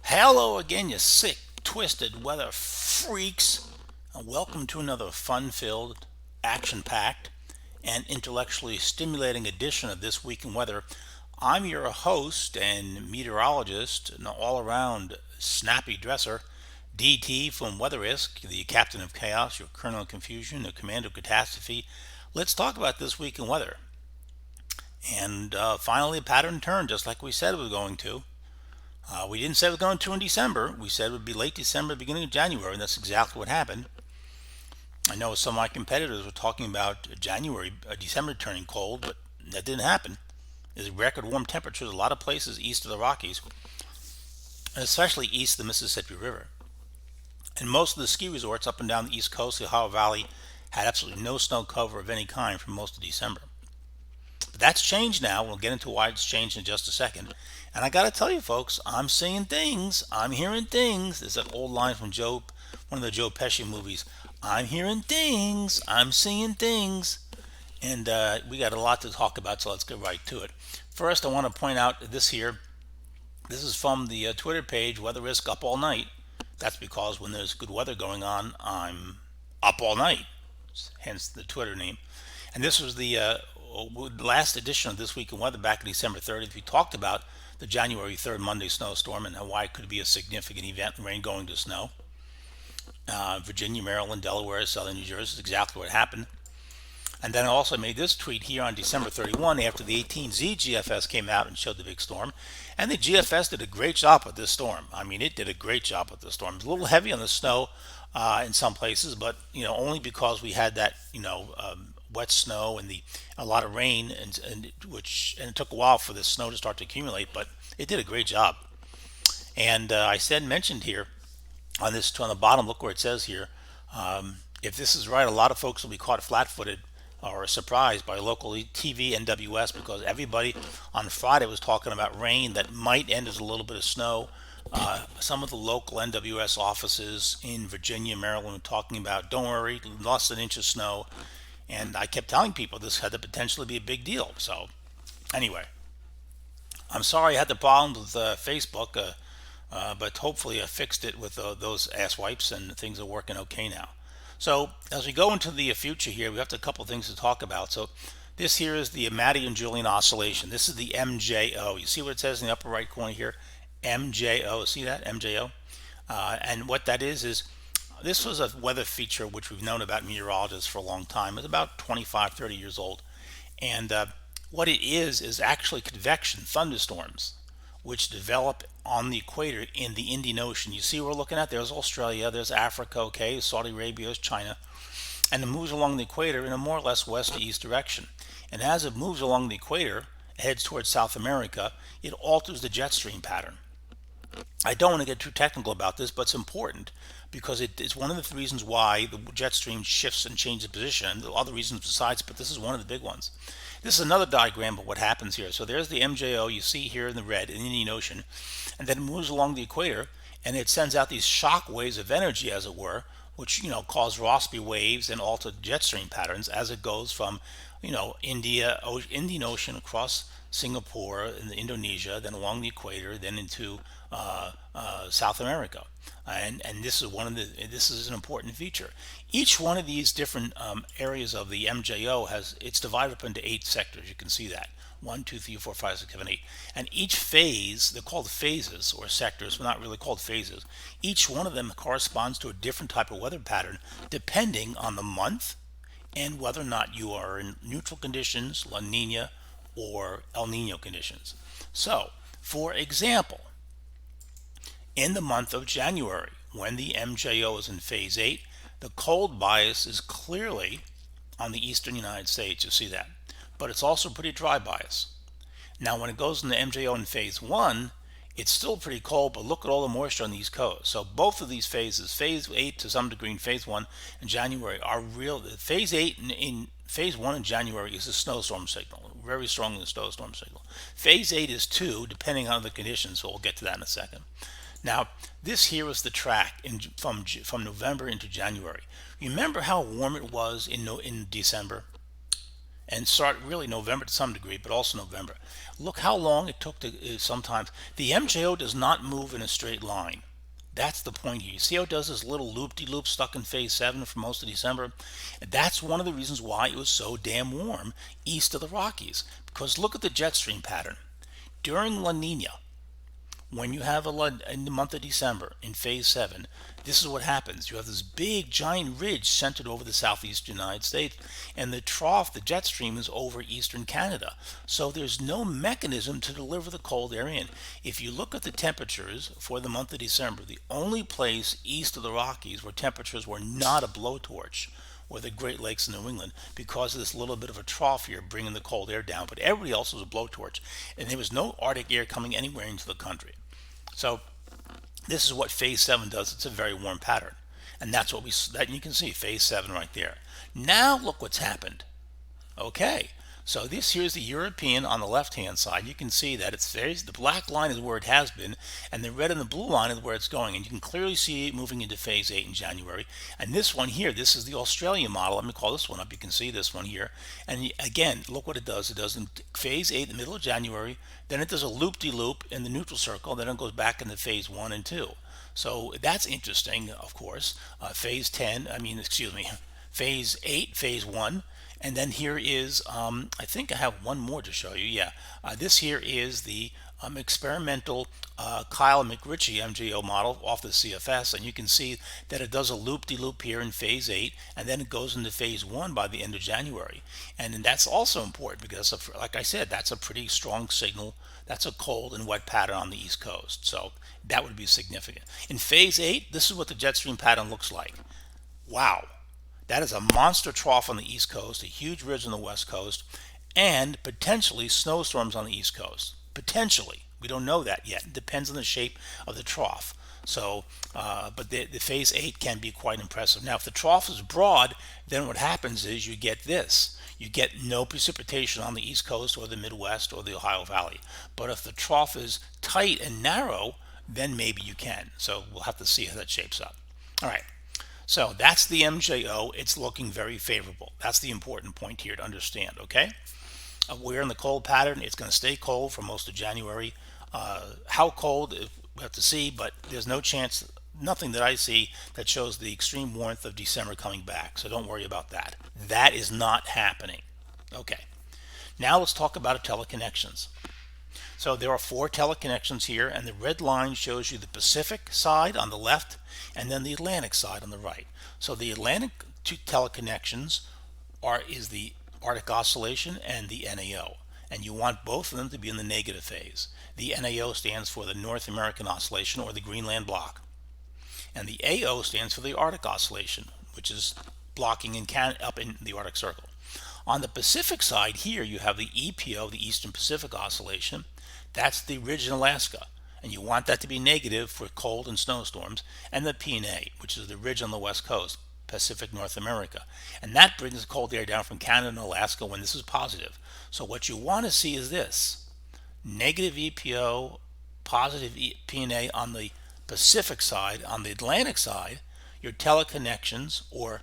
Hello again, you sick, twisted weather freaks, and welcome to another fun filled, action packed, and intellectually stimulating edition of This Week in Weather. I'm your host and meteorologist, an all around snappy dresser, DT from WxRisk, the captain of chaos, your colonel of confusion, the commander of catastrophe. Let's talk about this week in weather. And finally, a pattern turned, just like we said it was going to. We didn't say it was going to in December. We said it would be late December, beginning of January, and that's exactly what happened. I know some of my competitors were talking about December turning cold, but that didn't happen. There's record warm temperatures in a lot of places east of the Rockies, and especially east of the Mississippi River. And most of the ski resorts up and down the east coast of the Ohio Valley had absolutely no snow cover of any kind for most of December. But that's changed now. We'll get into why it's changed in just a second. And I got to tell you, folks, I'm seeing things. I'm hearing things. There's an old line from one of the Joe Pesci movies. I'm hearing things. I'm seeing things. And we got a lot to talk about, so let's get right to it. First, I want to point out this here. This is from the Twitter page, WxRisk Up All Night. That's because when there's good weather going on, I'm up all night, hence the Twitter name. And this was the last edition of This Week in Weather back on December 30th. We talked about the January 3rd Monday snowstorm and why it could be a significant event, rain going to snow. Virginia, Maryland, Delaware, southern New Jersey is exactly what happened. And then I also made this tweet here on December 31 after the 18Z GFS came out and showed the big storm. And the GFS did a great job with this storm. I mean, it did a great job with this storm. It was a little heavy on the snow in some places, but only because we had that wet snow and a lot of rain, and it took a while for the snow to start to accumulate, but it did a great job. And I mentioned here on the bottom, look where it says here, if this is right, a lot of folks will be caught flat-footed or surprised by local TV NWS, because everybody on Friday was talking about rain that might end as a little bit of snow. Some of the local NWS offices in Virginia, Maryland were talking about, don't worry, less than an inch of snow. And I kept telling people this had the potential to be a big deal. So anyway, I'm sorry I had the problems with Facebook, but hopefully I fixed it with those ass wipes, and things are working okay now. So as we go into the future here, we have a couple things to talk about. So this here is the Madi and Julian oscillation. This is the MJO. You see what it says in the upper right corner here? MJO. See that? MJO. And what that is this was a weather feature which we've known about meteorologists for a long time. It's about 25, 30 years old. And what it is actually convection thunderstorms, which develop on the equator in the Indian Ocean. You see what we're looking at? There's Australia, there's Africa, okay, Saudi Arabia, there's China. And it moves along the equator in a more or less west to east direction. And as it moves along the equator, heads towards South America, it alters the jet stream pattern. I don't want to get too technical about this, but it's important because it's one of the reasons why the jet stream shifts and changes position. There are other reasons besides, but this is one of the big ones. This is another diagram of what happens here. So there's the MJO you see here in the red in the Indian Ocean, and then it moves along the equator, and it sends out these shock waves of energy, as it were, which cause Rossby waves and alter jet stream patterns as it goes from Indian Ocean across Singapore and Indonesia, then along the equator, then into South America. And this is an important feature. Each one of these different areas of the MJO it's divided up into 8 sectors. You can see that 1, 2, 3, 4, 5, 6, 7, 8. And each phase, they're called phases or sectors, but not really called phases. Each one of them corresponds to a different type of weather pattern depending on the month and whether or not you are in neutral conditions, La Nina, or El Nino conditions. So, for example, in the month of January, when the MJO is in phase 8, the cold bias is clearly on the eastern United States. You see that. But it's also pretty dry bias. Now, when it goes in the MJO in phase 1, it's still pretty cold, but look at all the moisture on the East Coast. So both of these phases, phase 8 to some degree in phase 1 in January, are real. Phase 8 in phase 1 in January is a snowstorm signal, very strongly a snowstorm signal. Phase 8 is 2, depending on the conditions, so we'll get to that in a second. Now, this here is the track from November into January. Remember how warm it was in December? and start really November to some degree, but also November. Look how long it took to sometimes. The MJO does not move in a straight line. That's the point here. You see how it does this little loop-de-loop stuck in phase 7 for most of December? And that's one of the reasons why it was so damn warm east of the Rockies. Because look at the jet stream pattern. During La Nina, when you have in the month of December in phase 7, this is what happens. You have this big giant ridge centered over the southeastern United States, and the trough, the jet stream, is over eastern Canada. So there's no mechanism to deliver the cold air in. If you look at the temperatures for the month of December, the only place east of the Rockies where temperatures were not a blowtorch were the Great Lakes in New England, because of this little bit of a trough here bringing the cold air down. But everybody else was a blowtorch, and there was no Arctic air coming anywhere into the country. So this is what phase 7 does. It's a very warm pattern, and that's what you can see phase 7 right there. Now look what's happened. Okay, so this here's the European on the left hand side. You can see that the black line is where it has been, and the red and the blue line is where it's going, and you can clearly see it moving into phase 8 in January. And this one here, this is the Australian model. Let me call this one up. You can see this one here, and again, look what it does. It does in phase 8 in the middle of January, then it does a loop-de-loop in the neutral circle, then it goes back into phase 1 and 2. So that's interesting, of course. Phase 8, phase 1. And then here is, I think I have one more to show you. Yeah, this here is the experimental Kyle McRitchie MJO model off the CFS, and you can see that it does a loop-de-loop here in phase 8, and then it goes into phase 1 by the end of January. And that's also important because, like I said, that's a pretty strong signal. That's a cold and wet pattern on the East Coast, so that would be significant. In phase 8, this is what the jet stream pattern looks like. Wow. That is a monster trough on the East Coast, a huge ridge on the West Coast, and potentially snowstorms on the East Coast. Potentially. We don't know that yet. It depends on the shape of the trough. So, but the phase 8 can be quite impressive. Now, if the trough is broad, then what happens is you get this. You get no precipitation on the East Coast or the Midwest or the Ohio Valley. But if the trough is tight and narrow, then maybe you can. So we'll have to see how that shapes up. All right. So that's the MJO. It's looking very favorable. That's the important point here to understand, okay? We're in the cold pattern. It's going to stay cold for most of January. How cold, we have to see, but there's no chance, nothing that I see that shows the extreme warmth of December coming back. So don't worry about that. That is not happening. Okay. Now let's talk about teleconnections. So there are 4 teleconnections here, and the red line shows you the Pacific side on the left and then the Atlantic side on the right. So the Atlantic two teleconnections is the Arctic Oscillation and the NAO, and you want both of them to be in the negative phase. The NAO stands for the North American Oscillation, or the Greenland Block, and the AO stands for the Arctic Oscillation, which is blocking up in the Arctic Circle. On the Pacific side here, you have the EPO, the Eastern Pacific Oscillation. That's the ridge in Alaska, and you want that to be negative for cold and snowstorms, and the PNA, which is the ridge on the West Coast, Pacific North America. And that brings the cold air down from Canada and Alaska when this is positive. So what you want to see is this: negative EPO, positive PNA on the Pacific side. On the Atlantic side, your teleconnections or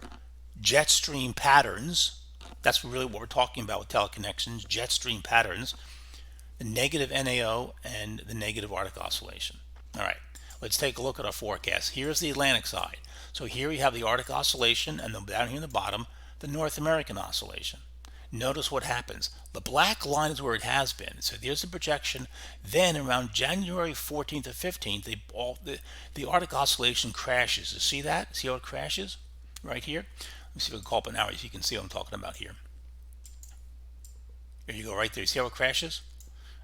jet stream patterns, that's really what we're talking about with teleconnections, jet stream patterns, the negative NAO and the negative Arctic Oscillation. All right, let's take a look at our forecast. Here's the Atlantic side. So here we have the Arctic Oscillation, and then down here in the bottom, the North American Oscillation. Notice what happens. The black line is where it has been. So there's the projection. Then around January 14th or 15th, the Arctic Oscillation crashes. You see that? See how it crashes? Right here. Let me see if I can call up an arrow so you can see what I'm talking about here. There you go, right there. You see how it crashes?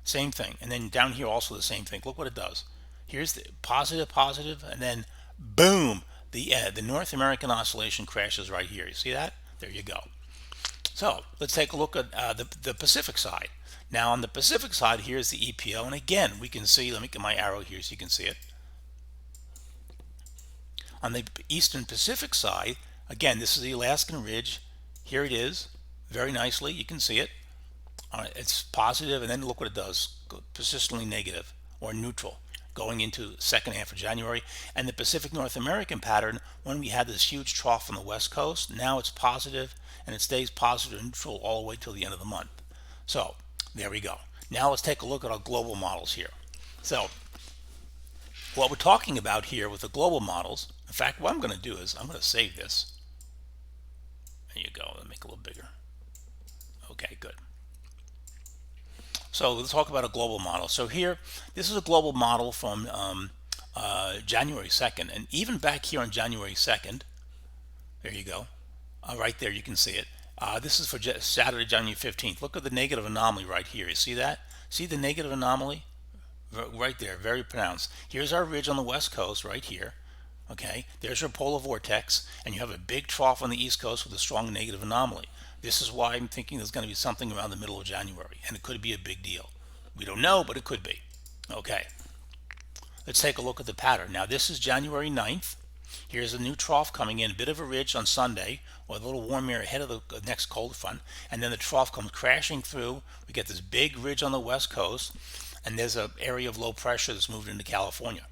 Same thing. And then down here also the same thing. Look what it does. Here's the positive, and then boom, the North American Oscillation crashes right here. You see that? There you go. So let's take a look at the Pacific side. Now on the Pacific side, here's the EPO, and again we can see, let me get my arrow here so you can see it. On the Eastern Pacific side, again, this is the Alaskan Ridge. Here it is, very nicely, you can see it. It's positive, and then look what it does, persistently negative or neutral. going into the second half of January. And the Pacific North American pattern, when we had this huge trough on the west coast, now it's positive, and it stays positive and neutral all the way till the end of the month. So there we go. Now let's take a look at our global models here. So what we're talking about here with the global models, in fact, what I'm going to do is I'm going to save this. There you go. Let me make it a little bigger. Okay, good. So let's talk about a global model. So here, this is a global model from January 2nd. And even back here on January 2nd, there you go. Right there, you can see it. This is for Saturday, January 15th. Look at the negative anomaly right here. You see that? See the negative anomaly? Right there, very pronounced. Here's our ridge on the west coast right here. Okay, there's your polar vortex, and you have a big trough on the east coast with a strong negative anomaly. This is why I'm thinking there's going to be something around the middle of January, and it could be a big deal. We don't know, but it could be. Okay, let's take a look at the pattern. Now this is January 9th. Here's a new trough coming in, a bit of a ridge on Sunday, with a little warm air ahead of the next cold front, and then the trough comes crashing through. We get this big ridge on the west coast, and there's an area of low pressure that's moved into California.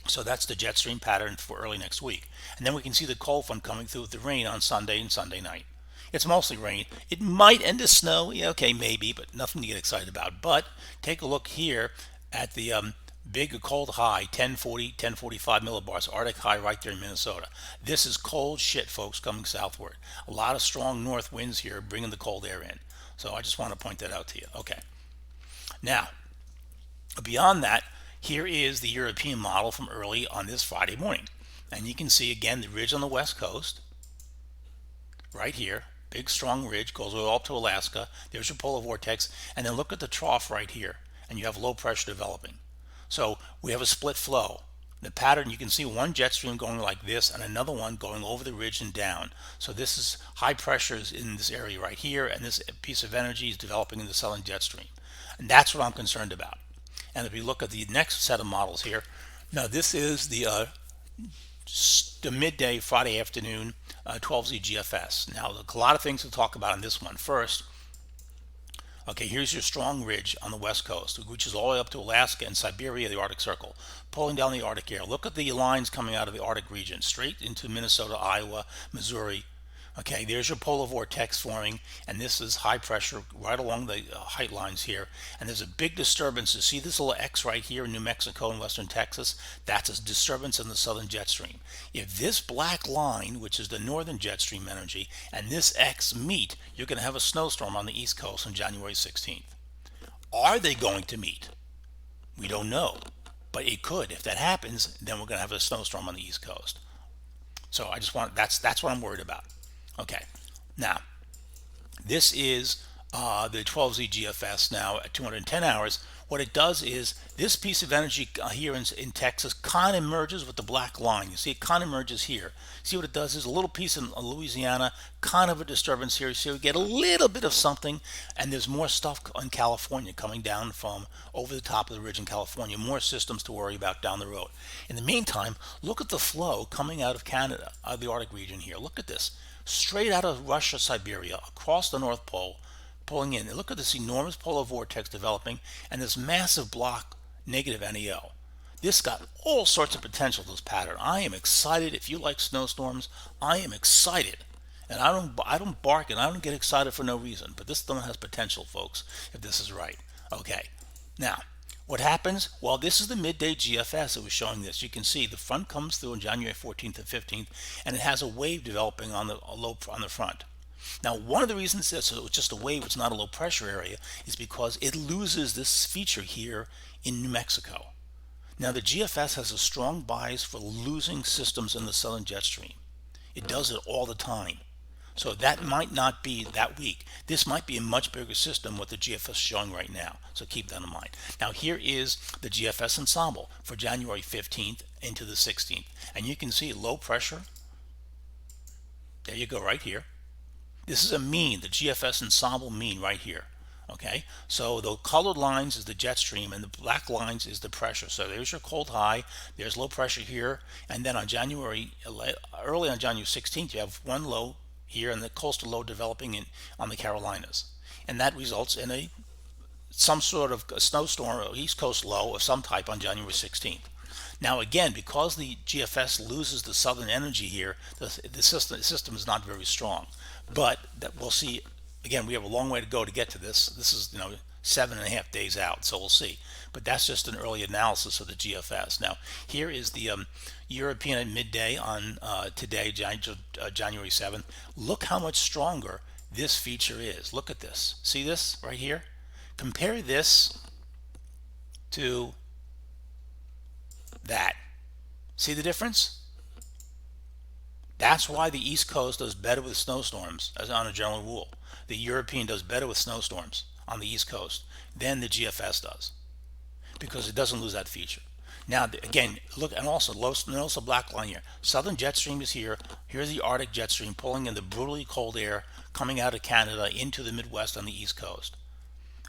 So that's the jet stream pattern for early next week. And then we can see the cold front coming through with the rain on Sunday and Sunday night. It's mostly rain. It might end in snow. Yeah, okay, maybe, but nothing to get excited about. But take a look here at the big cold high, 1040, 1045 millibars, Arctic high right there in Minnesota. This is cold shit, folks, coming southward. A lot of strong north winds here bringing the cold air in. So I just want to point that out to you. Okay. Now, beyond that, here is the European model from early on this Friday morning. And you can see again the ridge on the west coast, right here. Big strong ridge, goes all up to Alaska. There's your polar vortex. And then look at the trough right here. And you have low pressure developing. So we have a split flow. The pattern, you can see one jet stream going like this and another one going over the ridge and down. So this is high pressures in this area right here, and this piece of energy is developing in the southern jet stream. And that's what I'm concerned about. And if we look at the next set of models here, now this is the midday Friday afternoon 12Z GFS. Now, a lot of things to talk about on this one. First, okay, here's your strong ridge on the west coast, which reaches all the way up to Alaska and Siberia, the Arctic Circle, pulling down the Arctic air. Look at the lines coming out of the Arctic region, straight into Minnesota, Iowa, Missouri. Okay, there's your polar vortex forming, and this is high pressure right along the height lines here. And there's a big disturbance. You see this little X right here in New Mexico and western Texas? That's a disturbance in the southern jet stream. If this black line, which is the northern jet stream energy, and this X meet, you're going to have a snowstorm on the East Coast on January 16th. Are they going to meet? We don't know, but it could. If that happens, then we're going to have a snowstorm on the East Coast. So I just want, that's what I'm worried about. Okay, now this is the 12Z GFS now at 210 hours. What it does is this piece of energy here in Texas kind of merges with the black line. You see it kind of merges here. See what it does is a little piece in Louisiana, kind of a disturbance here. So we get a little bit of something, and there's more stuff in California coming down from over the top of the ridge in California. More systems to worry about down the road. In the meantime, look at the flow coming out of Canada, out of the Arctic region here. Look at this. Straight out of Russia, Siberia, across the North Pole, pulling in. And look at this enormous polar vortex developing and this massive block negative NEO. This got all sorts of potential, this pattern. I am excited. If you like snowstorms, I am excited. And I don't bark and I don't get excited for no reason. But this one has potential, folks, if this is right. Okay. Now, what happens? Well, this is the midday GFS that was showing this. You can see the front comes through on January 14th and 15th, and it has a wave developing on the front. Now, one of the reasons that it's just a wave, it's not a low pressure area, is because it loses this feature here in New Mexico. Now, the GFS has a strong bias for losing systems in the southern jet stream. It does it all the time. So that might not be that weak. This might be a much bigger system what the GFS is showing right now. So keep that in mind. Now here is the GFS Ensemble for January 15th into the 16th. And you can see low pressure. There you go right here. This is a mean, the GFS Ensemble mean right here. Okay, so the colored lines is the jet stream and the black lines is the pressure. So there's your cold high, there's low pressure here, and then on early on January 16th, you have one low here and the coastal low developing on the Carolinas. And that results in a some sort of a snowstorm or East Coast low of some type on January 16th. Now again, because the GFS loses the southern energy here, the system is not very strong. But that we'll see. Again, we have a long way to go to get to this. This is 7.5 days out, so we'll see. But that's just an early analysis of the GFS. Now here is the European at midday on today, January 7th. Look how much stronger this feature is. Look at this. See this right here? Compare this to that. See the difference? That's why the East Coast does better with snowstorms, as on a general rule. The European does better with snowstorms on the East Coast than the GFS does, because it doesn't lose that feature. Now again, look, and also notice the black line here. Southern jet stream is here. Here's the Arctic jet stream pulling in the brutally cold air coming out of Canada into the Midwest on the East Coast.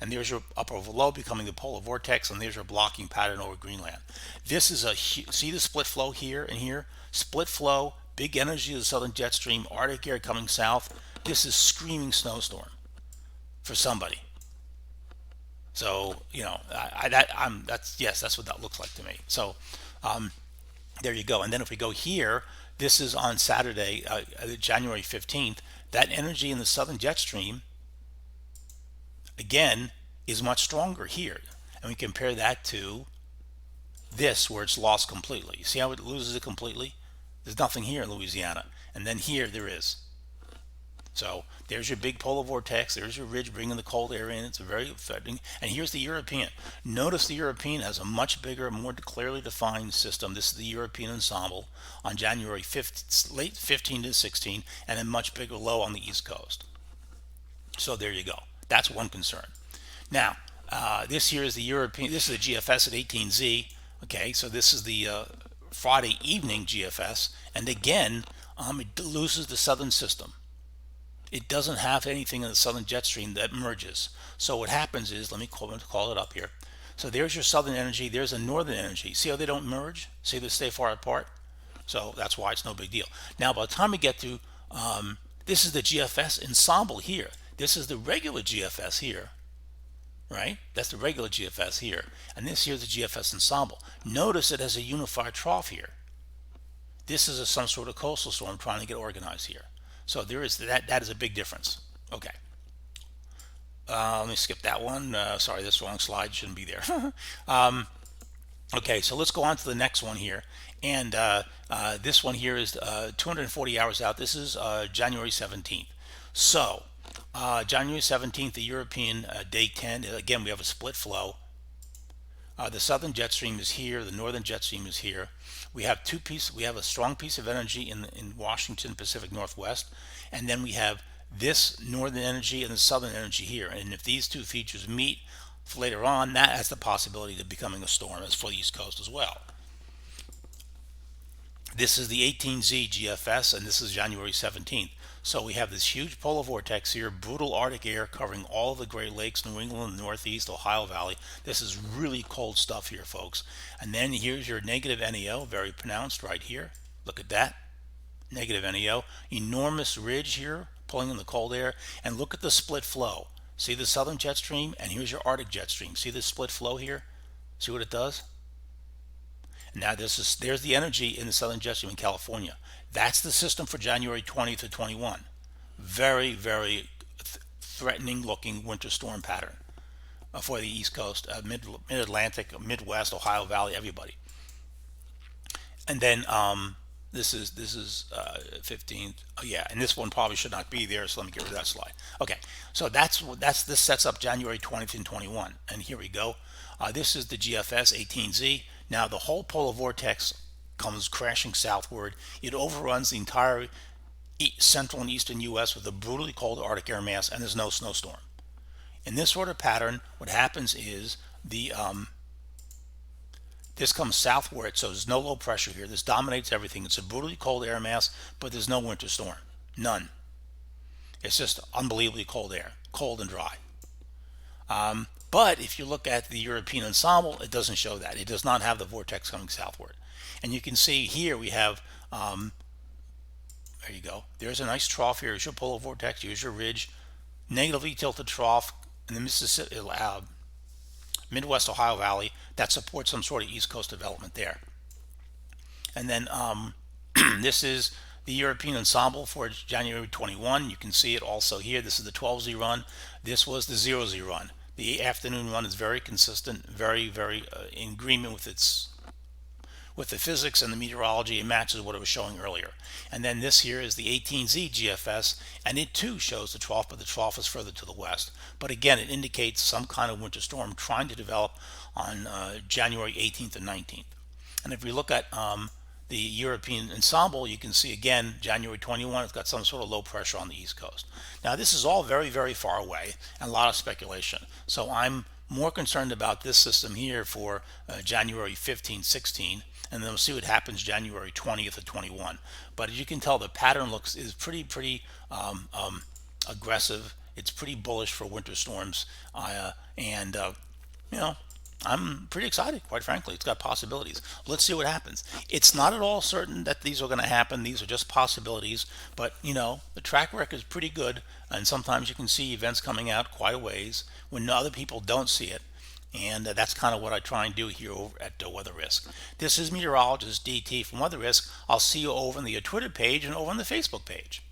And there's your upper over low becoming the polar vortex, and there's your blocking pattern over Greenland. This is see the split flow here and here? Split flow, big energy of the southern jet stream, Arctic air coming south. This is screaming snowstorm for somebody. So that's what that looks like to me. So there you go. And then if we go here, this is on Saturday, January 15th. That energy in the southern jet stream again is much stronger here, and we compare that to this where it's lost completely. You see how it loses it completely? There's nothing here in Louisiana, and then here there is. So there's your big polar vortex, there's your ridge bringing the cold air in. It's very threatening. And here's the European. Notice the European has a much bigger, more clearly defined system. This is the European Ensemble on January 5th, late 15 to 16, and a much bigger low on the East Coast. So there you go. That's one concern. Now, this here is the European. This is the GFS at 18Z. Okay, so this is the Friday evening GFS, and again, it loses the southern system. It doesn't have anything in the southern jet stream that merges. So what happens is, let me call it up here. So there's your southern energy. There's a northern energy. See how they don't merge? See they stay far apart? So that's why it's no big deal. Now, by the time we get to this is the GFS Ensemble here. This is the regular GFS here, right? That's the regular GFS here. And this here is the GFS Ensemble. Notice it has a unified trough here. This is some sort of coastal storm trying to get organized here. So there is that is a big difference. Okay. Let me skip that one. Sorry, this wrong slide shouldn't be there. Okay, so let's go on to the next one here. And this one here is 240 hours out. This is January 17th. So January 17th, the European day 10. Again, we have a split flow. The southern jet stream is here. The northern jet stream is here. We have we have a strong piece of energy in Washington Pacific Northwest, and then we have this northern energy and the southern energy here. And if these two features meet later on, that has the possibility of becoming a storm as for the East Coast as well. This is the 18Z GFS, and this is January 17th. So we have this huge polar vortex here, brutal Arctic air covering all of the Great Lakes, New England, Northeast, Ohio Valley. This is really cold stuff here, folks. And then here's your negative NEO, very pronounced right here. Look at that. Negative NEO. Enormous ridge here, pulling in the cold air. And look at the split flow. See the southern jet stream, and here's your Arctic jet stream. See the split flow here? See what it does? Now there's the energy in the southern jet stream in California. That's the system for January 20th to 21. Very, very threatening looking winter storm pattern for the East Coast, Mid-Atlantic, Midwest, Ohio Valley, everybody. And then this is 15th. Oh, yeah, and this one probably should not be there, so let me get rid of that slide. Okay, so this sets up January 20th and 21. And here we go. This is the GFS 18Z. Now the whole polar vortex comes crashing southward. It overruns the entire central and eastern U.S. with a brutally cold Arctic air mass, and there's no snowstorm. In this sort of pattern, what happens is this comes southward, so there's no low pressure here. This dominates everything. It's a brutally cold air mass, but there's no winter storm. None. It's just unbelievably cold air, cold and dry. But if you look at the European Ensemble, it doesn't show that. It does not have the vortex coming southward. And you can see here we have, there you go. There's a nice trough here. Here's your polar vortex. Here's your ridge. Negatively tilted trough in the Mississippi, Midwest Ohio Valley that supports some sort of East Coast development there. And then this is the European Ensemble for January 21. You can see it also here. This is the 12Z run. This was the 0Z run. The afternoon run is very consistent, very in agreement with the physics and the meteorology. It matches what it was showing earlier. And then this here is the 18Z GFS, and it too shows the trough, but the trough is further to the west. But again, it indicates some kind of winter storm trying to develop on January 18th and 19th. And if we look at the European Ensemble, you can see again January 21, it's got some sort of low pressure on the East Coast. Now this is all very far away and a lot of speculation. So I'm more concerned about this system here for January 15, 16, and then we'll see what happens January 20th or 21. But as you can tell, the pattern is pretty aggressive. It's pretty bullish for winter storms, you know, I'm pretty excited, quite frankly. It's got possibilities. Let's see what happens. It's not at all certain that these are going to happen. These are just possibilities. But, the track record is pretty good. And sometimes you can see events coming out quite a ways when other people don't see it. And that's kind of what I try and do here over at WxRisk. This is meteorologist DT from WxRisk. I'll see you over on the Twitter page and over on the Facebook page.